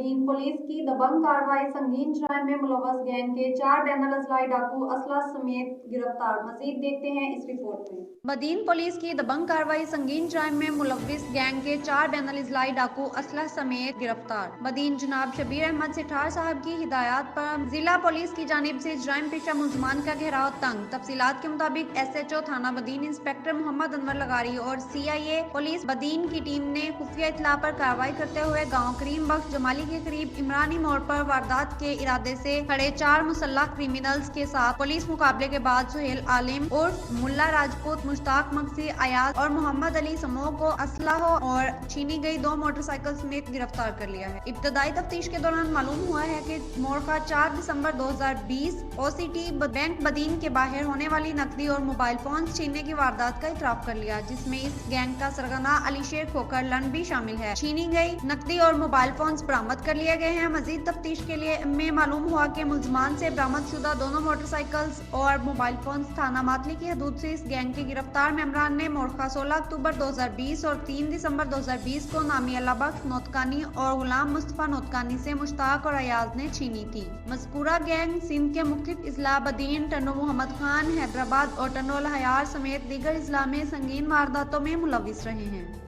Badin police की दबंग कार्रवाई, संगीन जुर्म में मुलव्वस गैंग के 4 बैनुल अज़लाई डाकू असला समेत गिरफ्तार। मज़ीद देखते हैं इस रिपोर्ट में। बदीन पुलिस की दबंग कार्रवाई, संगीन जुर्म में मुलव्वस गैंग के 4 बैनुल अज़लाई डाकू असला समेत गिरफ्तार। बदीन जनाब शबीर अहमद सिठार साहब की हिदायत पर जिला पुलिस की जानिब से जुर्म पेशा मुलजमान का घेराव तंग। तफसीलात के मुताबिक SHO थाना बदीन इंस्पेक्टर मोहम्मद अनवर लगारी और CIA पुलिस बदीन की टीम ने खुफिया इत्तला पर कार्रवाई करते हुए गांव करीम बख्श जमाली के करीब इमरानी मोड़ पर वारदात के इरादे से खड़े 4 मुसल्लह क्रिमिनल्स के साथ पुलिस मुकाबले के बाद सुहेल आलिम उर्फ मुल्ला राजपूत, मुश्ताक मक्सी, अयाज और मोहम्मद अली समो को असलह और छीनी गई 2 मोटरसाइकिल समेत गिरफ्तार कर लिया है। इब्तदाई तफ्तीश के दौरान मालूम हुआ है कि मोरखा 4 दिसंबर 2020 OCT बैंक बदीन के बाहर होने वाली नकदी और मोबाइल फोन छीनने की वारदात का इतराफ कर लिया, जिसमें इस गैंग का सरगना अली शेर खोकर लन भी शामिल है। छीनी गई नकदी और मोबाइल फोन बरामद कर लिए गए हैं। मजीद तफ्तीश के लिए में मालूम हुआ कि मुलजमान से बरामद शुदा दोनों मोटरसाइकिल्स और मोबाइल फोन थाना मातली की हदूद से इस गैंग के गिरफ्तार मेंबरान ने मोरखा 16 अक्टूबर 2020 और 3 दिसंबर 2020 को नामी अल्लाह बख्श नोतकानी और गुलाम मुस्तफा नोतकानी से मुश्ताक और अयाज ने छीनी थी। मज़कूरा गैंग सिंध के मुख्तलिफ इजला बदीन, टन्नो मोहम्मद खान, हैदराबाद और टन्नो अल हयार समेत दीगर इजला में संगीन वारदातों में मुलव्विस रहे हैं।